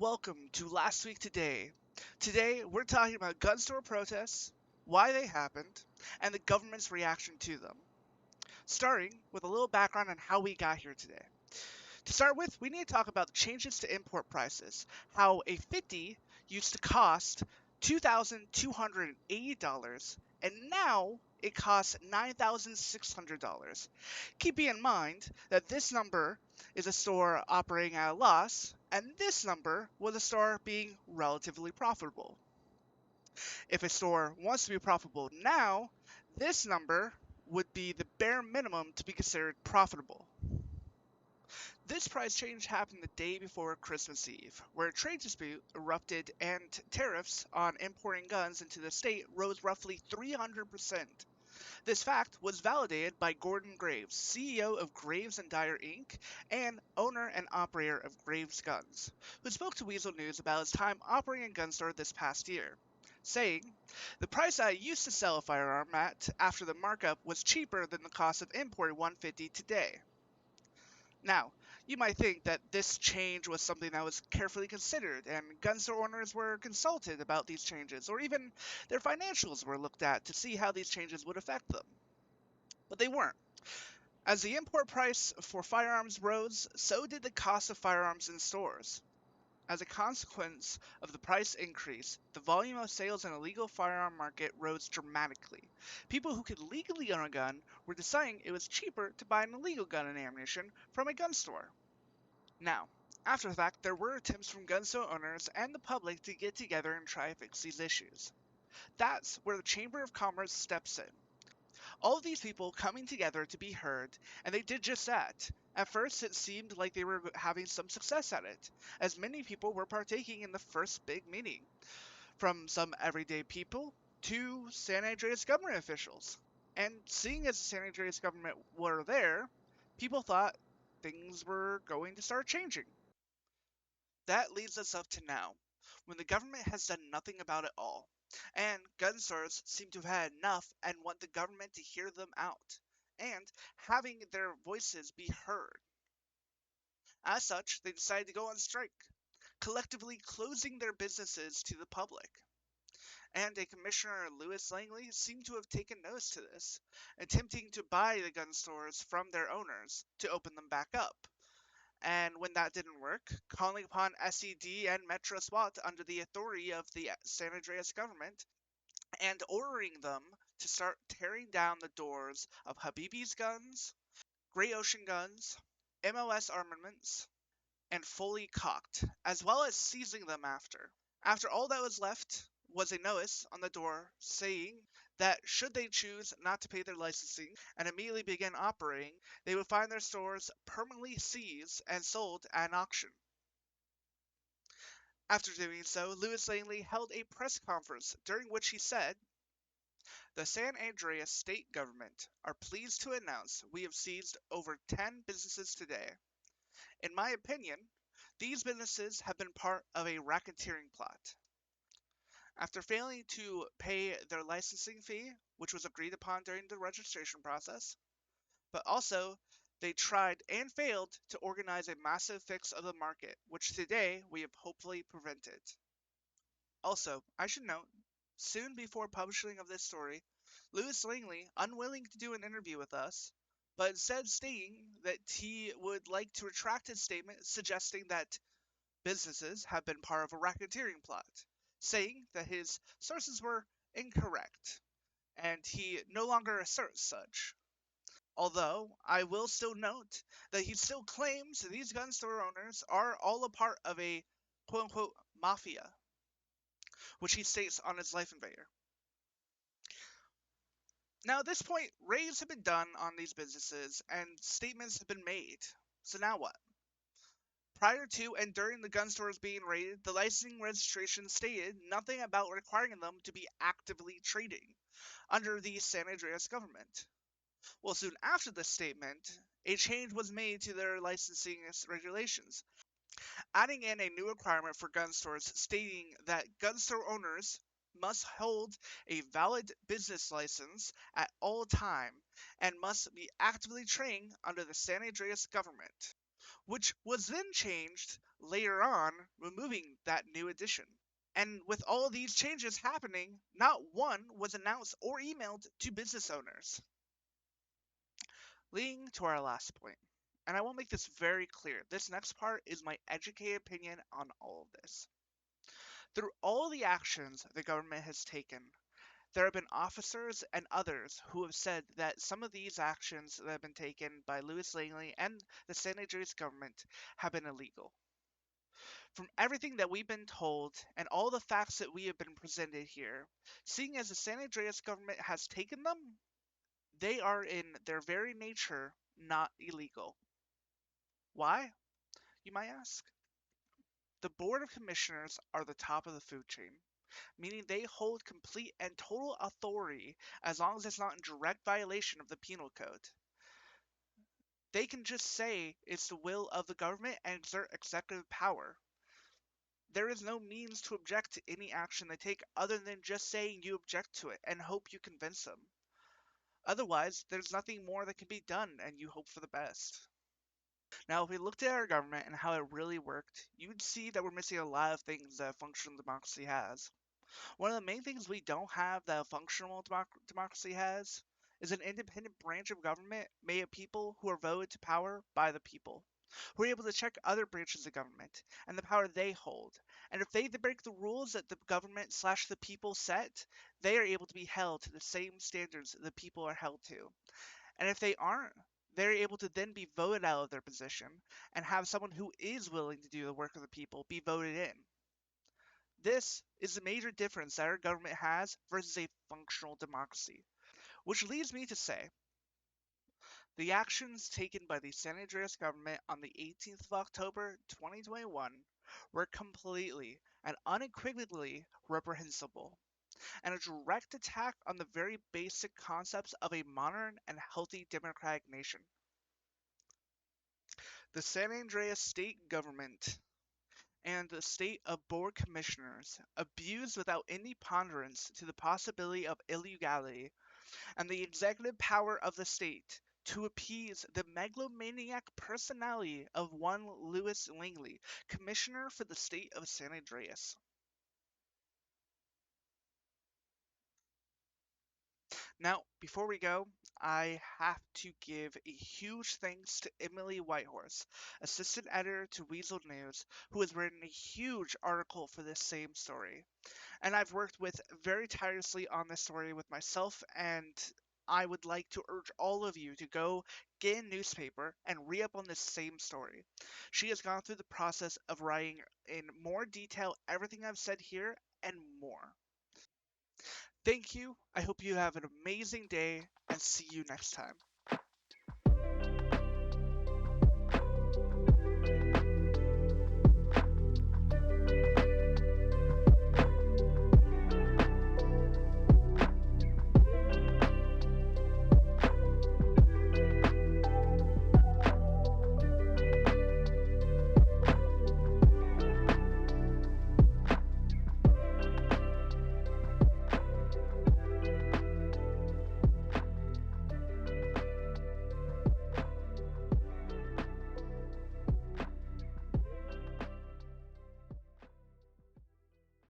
Welcome to Last Week Today. Today, we're talking about gun store protests, why they happened, and the government's reaction to them. Starting with a little background on how we got here today. To start with, we need to talk about the changes to import prices, how a 50 used to cost $2,280, and now it costs $9,600. Keeping in mind that this number is a store operating at a loss, and this number was a store being relatively profitable. If a store wants to be profitable now, this number would be the bare minimum to be considered profitable. This price change happened the day before Christmas Eve, where a trade dispute erupted and tariffs on importing guns into the state rose roughly 300%. This fact was validated by Gordon Graves, CEO of Graves and Dyer Inc. and owner and operator of Graves Guns, who spoke to Weazel News about his time operating a gun store this past year, saying, "The price I used to sell a firearm at after the markup was cheaper than the cost of importing 150 today." Now, you might think that this change was something that was carefully considered, and gun store owners were consulted about these changes, or even their financials were looked at to see how these changes would affect them. But they weren't. As the import price for firearms rose, so did the cost of firearms in stores. As a consequence of the price increase, the volume of sales in the illegal firearm market rose dramatically. People who could legally own a gun were deciding it was cheaper to buy an illegal gun and ammunition from a gun store. Now, after the fact, there were attempts from gun store owners and the public to get together and try to fix these issues. That's where the Chamber of Commerce steps in. All of these people coming together to be heard, and they did just that. At first, it seemed like they were having some success at it, as many people were partaking in the first big meeting, from some everyday people to San Andreas government officials. And seeing as the San Andreas government were there, people thought things were going to start changing. That leads us up to now, when the government has done nothing about it all, and gun stores seem to have had enough and want the government to hear them out, and having their voices be heard. As such, they decided to go on strike, collectively closing their businesses to the public. And a Commissioner Louis Langley seemed to have taken notice to this, attempting to buy the gun stores from their owners to open them back up. And when that didn't work, calling upon SED and Metro SWAT under the authority of the San Andreas government and ordering them to start tearing down the doors of Habibi's Guns, Grey Ocean Guns, MOS Armaments, and Fully Cocked, as well as seizing them after. After all that was left was a notice on the door saying that should they choose not to pay their licensing and immediately begin operating, they would find their stores permanently seized and sold at an auction. After doing so, Louis Langley held a press conference during which he said, "The San Andreas state government are pleased to announce we have seized over 10 businesses today. In my opinion, these businesses have been part of a racketeering plot. After failing to pay their licensing fee, which was agreed upon during the registration process, but also they tried and failed to organize a massive fix of the market, which today we have hopefully prevented." Also, I should note, soon before publishing of this story, Louis Langley, unwilling to do an interview with us, but instead stating that he would like to retract his statement suggesting that businesses have been part of a racketeering plot, saying that his sources were incorrect, and he no longer asserts such. Although, I will still note that he still claims these gun store owners are all a part of a quote-unquote mafia, which he states on his Life Invader. Now, at this point, raids have been done on these businesses and statements have been made. So now what? Prior to and during the gun stores being raided, the licensing registration stated nothing about requiring them to be actively trading under the San Andreas government. Well, soon after this statement, a change was made to their licensing regulations, adding in a new requirement for gun stores stating that gun store owners must hold a valid business license at all time and must be actively trained under the San Andreas government, which was then changed later on removing that new addition. And with all these changes happening, not one was announced or emailed to business owners. Leading to our last point, and I will make this very clear, this next part is my educated opinion on all of this. Through all the actions the government has taken, there have been officers and others who have said that some of these actions that have been taken by Louis Langley and the San Andreas government have been illegal. From everything that we've been told and all the facts that we have been presented here, seeing as the San Andreas government has taken them, they are in their very nature not illegal. Why, you might ask? The Board of Commissioners are the top of the food chain, meaning they hold complete and total authority as long as it's not in direct violation of the penal code. They can just say it's the will of the government and exert executive power. There is no means to object to any action they take other than just saying you object to it and hope you convince them. Otherwise, there's nothing more that can be done and you hope for the best. Now, if we looked at our government and how it really worked, you would see that we're missing a lot of things that a functional democracy has. One of the main things we don't have that a functional democracy has is an independent branch of government made of people who are voted to power by the people, who are able to check other branches of government and the power they hold. And if they break the rules that the government slash the people set, they are able to be held to the same standards the people are held to. And if they aren't, they're able to then be voted out of their position and have someone who is willing to do the work of the people be voted in. This is a major difference that our government has versus a functional democracy. Which leads me to say, the actions taken by the San Andreas government on the 18th of October 2021 were completely and unequivocally reprehensible, and a direct attack on the very basic concepts of a modern and healthy democratic nation. The San Andreas state government and the state of board commissioners abused without any ponderance to the possibility of illegality and the executive power of the state to appease the megalomaniac personality of one Louis Langley, commissioner for the state of San Andreas. Now, before we go, I have to give a huge thanks to Emily Whitehorse, assistant editor to Weazel News, who has written a huge article for this same story. And I've worked with very tirelessly on this story with myself, and I would like to urge all of you to go get a newspaper and read up on this same story. She has gone through the process of writing in more detail everything I've said here and more. Thank you. I hope you have an amazing day and see you next time.